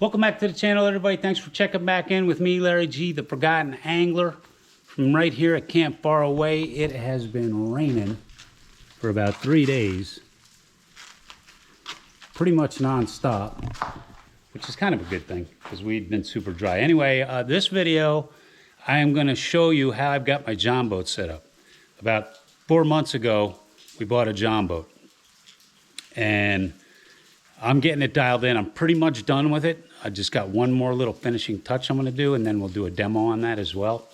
Welcome back to the channel, everybody. Thanks for checking back in with me, Larry G, the Forgotten Angler, from right here at Camp Faraway. It has been raining for about 3 days, pretty much non-stop, which is kind of a good thing because we've been super dry. Anyway, this video, I am going to show you how I've got my Jon Boat set up. About 4 months ago, we bought a Jon Boat, and I'm getting it dialed in. I'm pretty much done with it. I just got one more little finishing touch I'm going to do, and then we'll do a demo on that as well.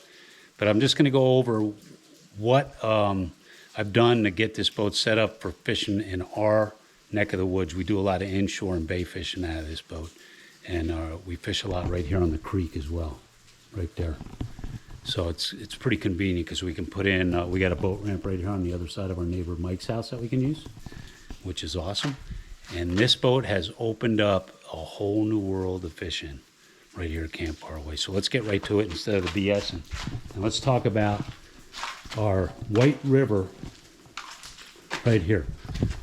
But I'm just going to go over what I've done to get this boat set up for fishing in our neck of the woods. We do a lot of inshore and bay fishing out of this boat, and we fish a lot right here on the creek as well, right there. So it's pretty convenient because we can put in, we got a boat ramp right here on the other side of our neighbor Mike's house that we can use, which is awesome. And this boat has opened up a whole new world of fishing right here at Camp Faraway. So let's get right to it instead of the BSing. And let's talk about our White River right here.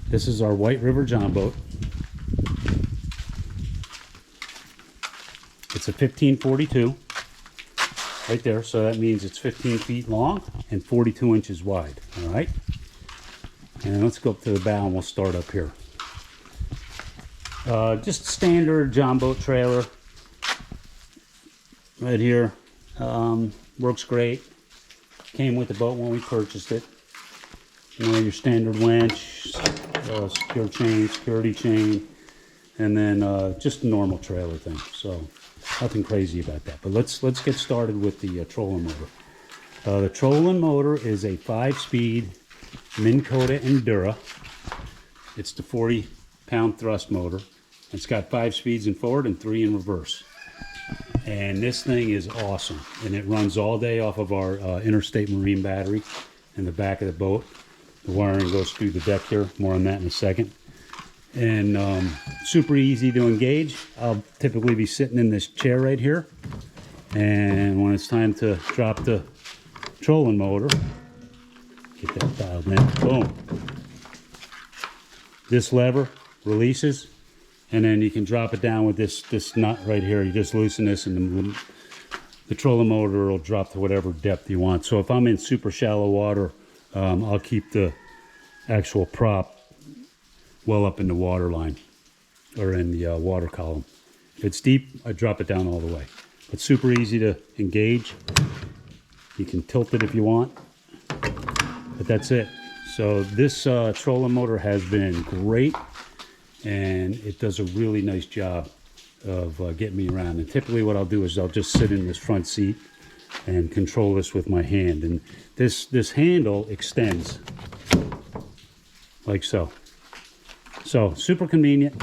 This is our White River Jon Boat. It's a 1542 right there. So that means it's 15 feet long and 42 inches wide. All right. And let's go up to the bow and we'll start up here. Just standard Jon Boat trailer right here. Works great. Came with the boat when we purchased it. You know, your standard winch, secure chain, security chain, and then just a normal trailer thing. So nothing crazy about that. But let's get started with the trolling motor. The trolling motor is a 5-speed Minn Kota Endura. It's the 40-pound thrust motor. It's got 5 speeds in forward and 3 in reverse. And this thing is awesome. And it runs all day off of our interstate marine battery in the back of the boat. The wiring goes through the deck here. More on that in a second. And super easy to engage. I'll typically be sitting in this chair right here. And when it's time to drop the trolling motor, get that dialed in. Boom. This lever releases, and then you can drop it down with this nut right here. You just loosen this, and the trolling motor will drop to whatever depth you want. So if I'm in super shallow water, I'll keep the actual prop well up in the water line or in the water column. If it's deep, I drop it down all the way. It's super easy to engage. You can tilt it if you want, but that's it. So this trolling motor has been great, and it does a really nice job of getting me around. And typically what I'll do is I'll just sit in this front seat and control this with my hand. And this handle extends like so. So super convenient.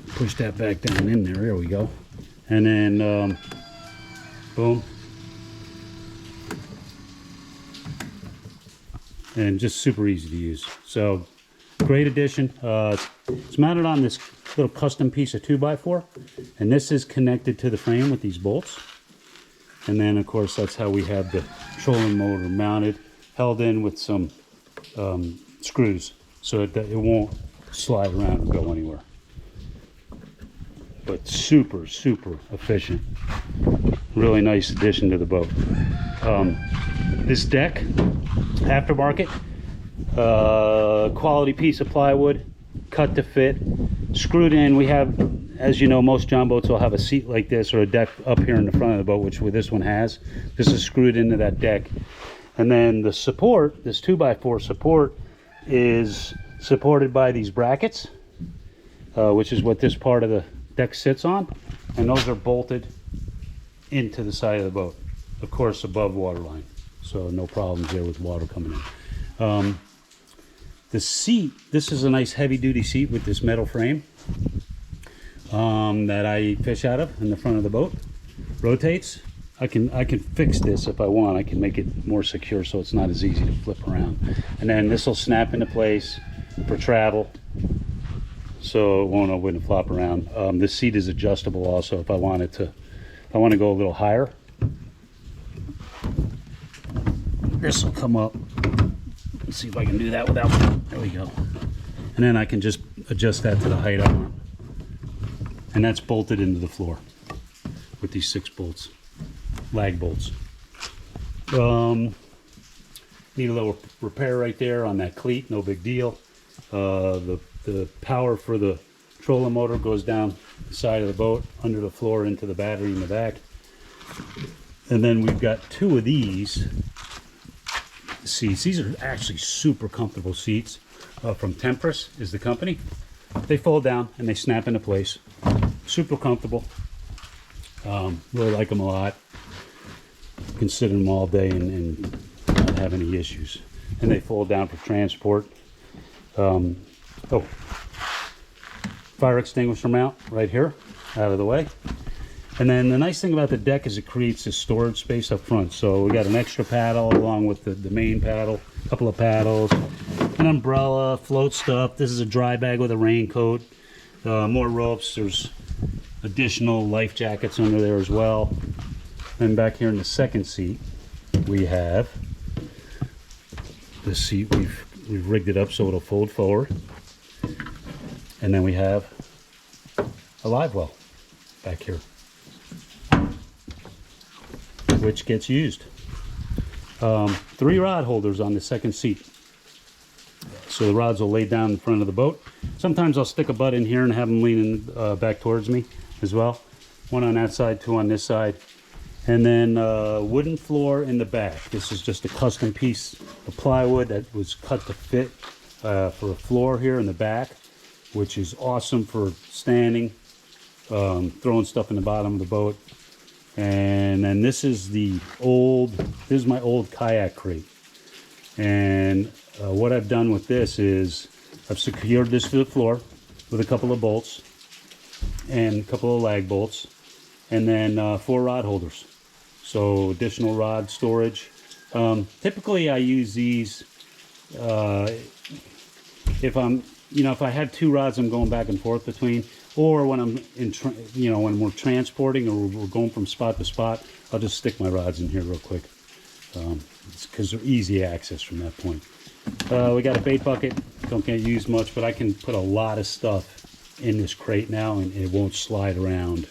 Push that back down in there. There we go. And then boom. And just super easy to use. So great addition. It's mounted on this little custom piece of 2x4, and this is connected to the frame with these bolts. And then of course that's how we have the trolling motor mounted, held in with some screws so that it won't slide around and go anywhere. But super efficient. Really nice addition to the boat. This deck, aftermarket, quality piece of plywood, cut to fit, screwed in. We have, as you know, most Jon Boats will have a seat like this or a deck up here in the front of the boat, which this one has. This is screwed into that deck. And then the support, this 2x4 support, is supported by these brackets, which is what this part of the deck sits on. And those are bolted into the side of the boat, of course above waterline. So no problems there with water coming in. The seat, this is a nice heavy duty seat with this metal frame that I fish out of in the front of the boat. Rotates. I can fix this if I want. I can make it more secure so it's not as easy to flip around. And then this will snap into place for travel, so it won't open and flop around. This seat is adjustable also if I want to go a little higher. This will come up. Let's see if I can do that without, there we go. And then I can just adjust that to the height I want. And that's bolted into the floor with these 6 bolts, lag bolts. Need a little repair right there on that cleat, no big deal. The power for the trolling motor goes down the side of the boat, under the floor, into the battery in the back. And then we've got 2 of these seats. These are actually super comfortable seats. From Tempest is the company. They fold down and they snap into place. Super comfortable. Really like them a lot. You can sit in them all day and not have any issues. And they fold down for transport. Fire extinguisher mount right here, out of the way. And then the nice thing about the deck is it creates this storage space up front. So we got an extra paddle along with the main paddle, a couple of paddles, an umbrella, float stuff. This is a dry bag with a raincoat, more ropes. There's additional life jackets under there as well. And back here in the second seat, we have the seat. We've rigged it up so it'll fold forward. And then we have a live well back here, which gets used. 3 rod holders on the second seat. So the rods will lay down in front of the boat. Sometimes I'll stick a butt in here and have them leaning back towards me as well. 1 on that side, 2 on this side. And then wooden floor in the back. This is just a custom piece of plywood that was cut to fit for a floor here in the back, which is awesome for standing, throwing stuff in the bottom of the boat. And then this is my old kayak crate. And what I've done with this is I've secured this to the floor with a couple of bolts and a couple of lag bolts, and then 4 rod holders. So additional rod storage. Typically I use these if I have 2 rods I'm going back and forth between, or when I'm when we're transporting or we're going from spot to spot, I'll just stick my rods in here real quick. Because they're easy access from that point. We got a bait bucket. Don't get used much, but I can put a lot of stuff in this crate now and it won't slide around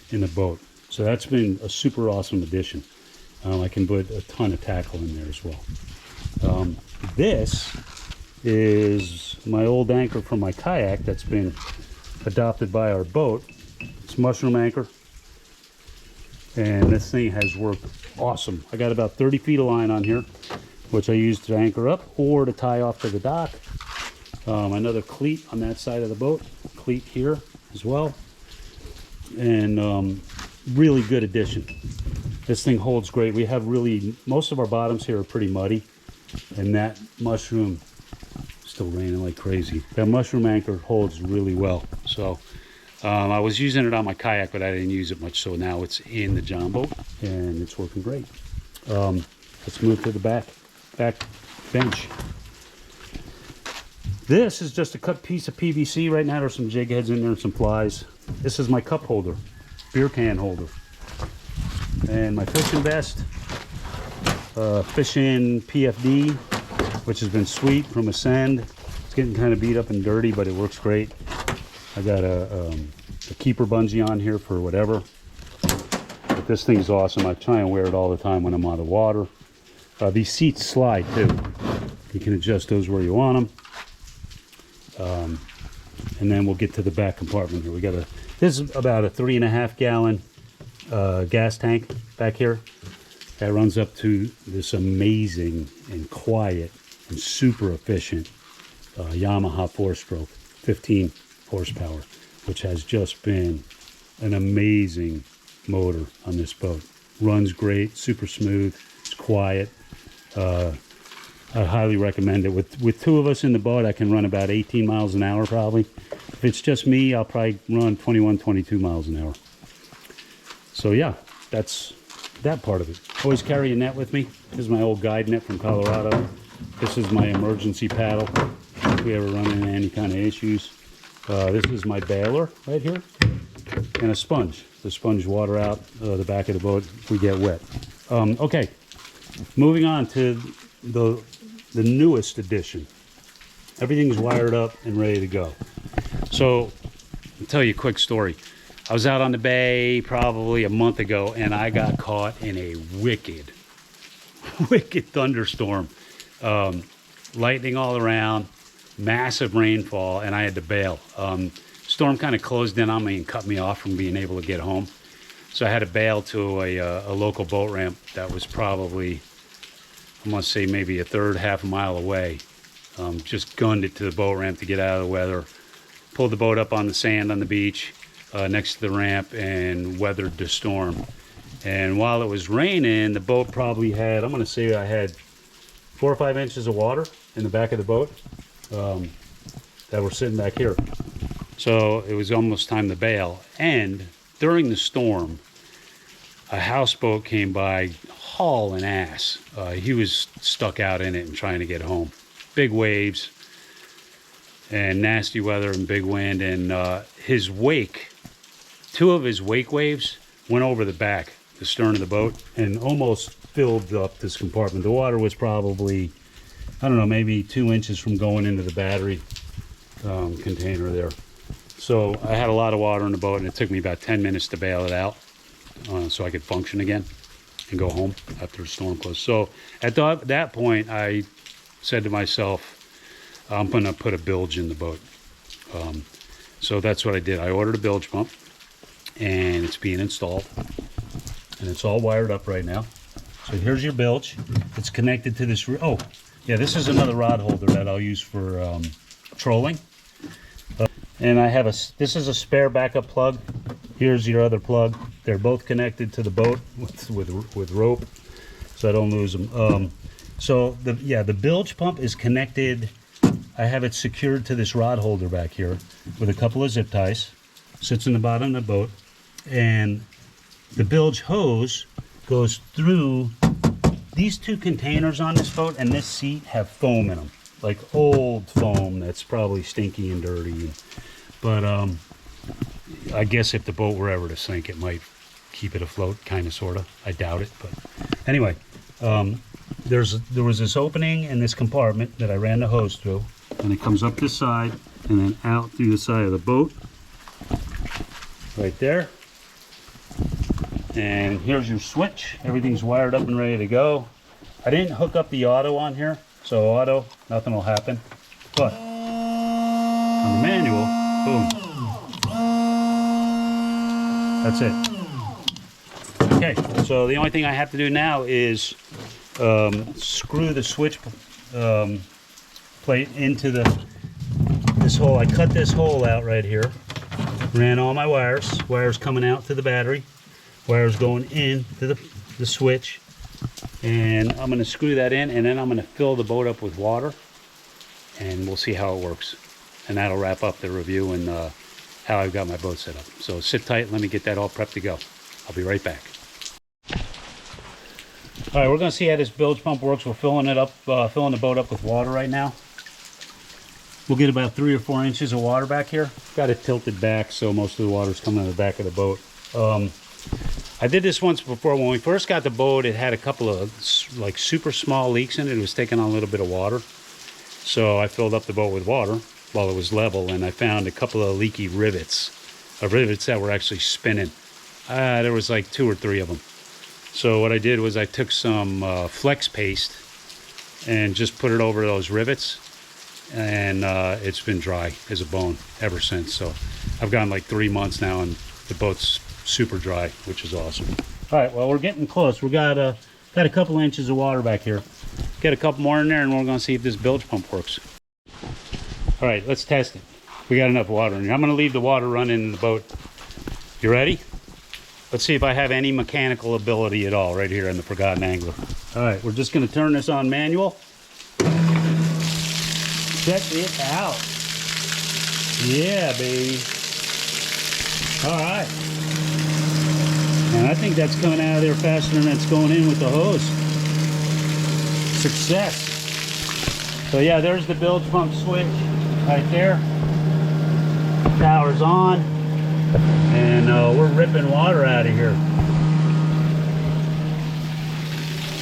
in the boat. So that's been a super awesome addition. I can put a ton of tackle in there as well. This is my old anchor from my kayak that's been adopted by our boat. It's mushroom anchor. And this thing has worked awesome. I got about 30 feet of line on here, which I use to anchor up or to tie off to the dock. Another cleat on that side of the boat, cleat here as well. And really good addition. This thing holds great. We have most of our bottoms here are pretty muddy, and that mushroom, still raining like crazy. That mushroom anchor holds really well. So I was using it on my kayak, but I didn't use it much. So now it's in the Jon Boat and it's working great. Let's move to the back bench. This is just a cut piece of PVC. Right now there's some jig heads in there and some plies. This is my cup holder, beer can holder. And my fishing vest, fishing PFD, which has been sweet from Ascend. It's getting kind of beat up and dirty, but it works great. I got a keeper bungee on here for whatever. But this thing's awesome. I try and wear it all the time when I'm out of water. These seats slide too. You can adjust those where you want them. And then we'll get to the back compartment here. This is about a 3.5 gallon gas tank back here that runs up to this amazing and quiet and super efficient Yamaha 4-stroke 15 horsepower, which has just been an amazing motor on this boat. Runs great, super smooth, it's quiet. I highly recommend it. With 2 of us in the boat, I can run about 18 miles an hour probably. If it's just me, I'll probably run 21, 22 miles an hour. So yeah, that's that part of it. Always carry a net with me. This is my old guide net from Colorado. This is my emergency paddle if we ever run into any kind of issues. This is my baler right here, and a sponge to sponge water out the back of the boat if we get wet. Okay, moving on to the newest edition. Everything's wired up and ready to go. So I'll tell you a quick story. I was out on the bay probably a month ago, and I got caught in a wicked thunderstorm. Lightning all around, massive rainfall, and I had to bail. Storm kind of closed in on me and cut me off from being able to get home. So I had to bail to a local boat ramp that was probably, I must say, maybe a third, half a mile away. Just gunned it to the boat ramp to get out of the weather. Pulled the boat up on the sand on the beach next to the ramp and weathered the storm. And while it was raining, the boat probably had, I'm going to say I had 4 or 5 inches of water in the back of the boat that were sitting back here. So it was almost time to bail. And during the storm, a houseboat came by hauling ass. He was stuck out in it and trying to get home. Big waves and nasty weather and big wind. And his wake, 2 of his wake waves went over the back, the stern of the boat, and almost filled up this compartment. The water was probably, I don't know, maybe 2 inches from going into the battery container there. So I had a lot of water in the boat, and it took me about 10 minutes to bail it out so I could function again and go home after the storm closed. So at that point, I said to myself, I'm going to put a bilge in the boat. So that's what I did. I ordered a bilge pump, and it's being installed, and it's all wired up right now. So here's your bilge. It's connected to this. Oh, yeah, this is another rod holder that I'll use for trolling. And I have this is a spare backup plug. Here's your other plug. They're both connected to the boat with rope, so I don't lose them. So the bilge pump is connected. I have it secured to this rod holder back here with a couple of zip ties. Sits in the bottom of the boat, and the bilge hose goes through these 2 containers on this boat, and this seat have foam in them, like old foam that's probably stinky and dirty. But I guess if the boat were ever to sink, it might keep it afloat, kind of, sort of. I doubt it, but anyway, there was this opening in this compartment that I ran the hose through, and it comes up this side and then out through the side of the boat, right there. And here's your switch. Everything's wired up and ready to go. I didn't hook up the auto on here, so auto, nothing will happen. But on the manual, boom. That's it. Okay, so the only thing I have to do now is screw the switch plate into this hole. I cut this hole out right here. Ran all my wires coming out to the battery, wires going in to the switch, and I'm going to screw that in, and then I'm going to fill the boat up with water, and we'll see how it works. And that'll wrap up the review and how I've got my boat set up. So sit tight, let me get that all prepped to go. I'll be right back. All right, we're going to see how this bilge pump works. We're filling it up, filling the boat up with water right now. We'll get about 3 or 4 inches of water back here. Got it tilted back so most of the water's coming out of the back of the boat. I did this once before. When we first got the boat, it had a couple of like super small leaks in it. It was taking on a little bit of water. So I filled up the boat with water while it was level, and I found a couple of leaky rivets that were actually spinning. There was like 2 or 3 of them. So what I did was I took some flex paste and just put it over those rivets, and it's been dry as a bone ever since. So I've gone like 3 months now, and the boat's super dry, which is awesome. All right, well, we're getting close. We got a couple inches of water back here. Get a couple more in there, and we're going to see if this bilge pump works. All right, let's test it. We got enough water in here. I'm going to leave the water running in the boat. You ready? Let's see if I have any mechanical ability at all right here in the Forgotten Angler. All right, we're just going to turn this on manual. Check it out. Yeah, baby. All right. And I think that's coming out of there faster than it's going in with the hose. Success. So yeah, there's the bilge pump switch right there. Power's on. And we're ripping water out of here.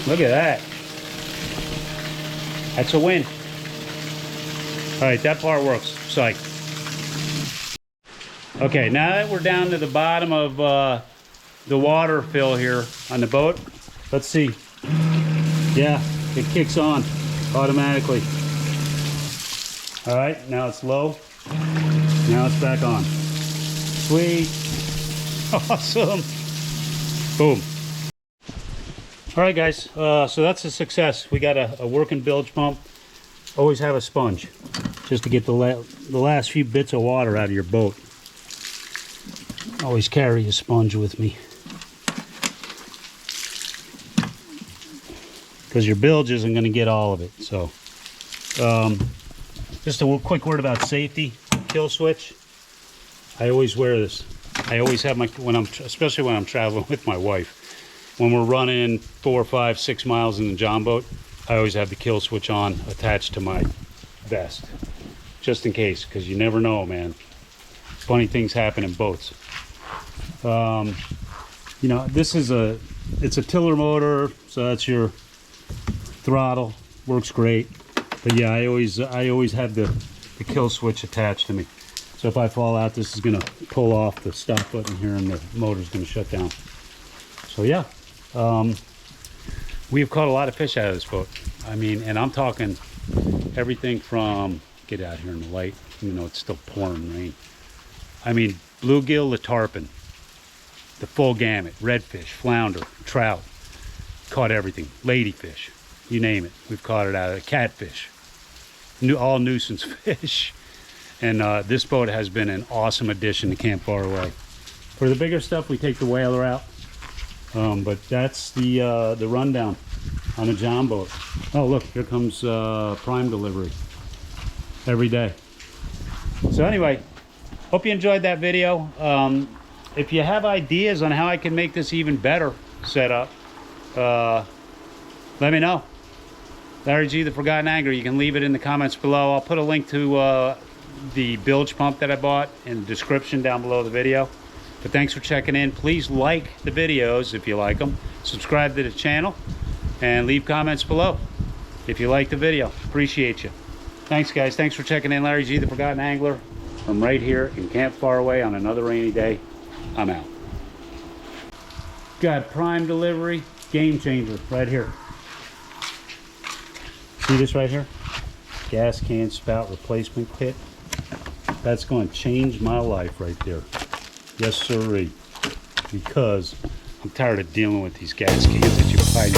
Look at that. That's a win. All right, that part works. Psych. Okay, now that we're down to the bottom of the water fill here on the boat, let's see. Yeah, it kicks on automatically. All right, now it's low. Now it's back on. Sweet. Awesome. Boom. All right, guys, so that's a success. We got a working bilge pump. Always have a sponge just to get the last few bits of water out of your boat. Always carry a sponge with me, because your bilge isn't going to get all of it. So just a quick word about safety. Kill switch. I always wear this. I always have my, especially when I'm traveling with my wife. When we're running 4, 5, 6 miles in the Jon Boat, I always have the kill switch on attached to my vest, just in case, because you never know, man. Funny things happen in boats. You know, this is it's a tiller motor, so that's your throttle. Works great. But yeah, I always have the kill switch attached to me. So if I fall out, this is gonna pull off the stop button here, and the motor's gonna shut down. So yeah, we've caught a lot of fish out of this boat. I mean, and I'm talking everything from, get out here in the light, even though it's still pouring rain. I mean, bluegill to tarpon, the full gamut, redfish, flounder, trout, caught everything, ladyfish, you name it. We've caught it out of catfish, all nuisance fish. And this boat has been an awesome addition to Camp Faraway. For the bigger stuff, we take the whaler out. But that's the rundown on a Jon Boat. Oh, look, here comes Prime delivery every day. So anyway, hope you enjoyed that video. If you have ideas on how I can make this even better setup, let me know. Larry G, the Forgotten Angler. You can leave it in the comments below. I'll put a link to the bilge pump that I bought in the description down below the video. But thanks for checking in. Please like the videos if you like them. Subscribe to the channel and leave comments below if you like the video. Appreciate you. Thanks, guys. Thanks for checking in. Larry G, the Forgotten Angler. I'm right here in Camp Faraway on another rainy day. I'm out. Got Prime delivery, game changer right here. See this right here? Gas can spout replacement kit. That's going to change my life right there. Yes, sirree. Because I'm tired of dealing with these gas cans that you buy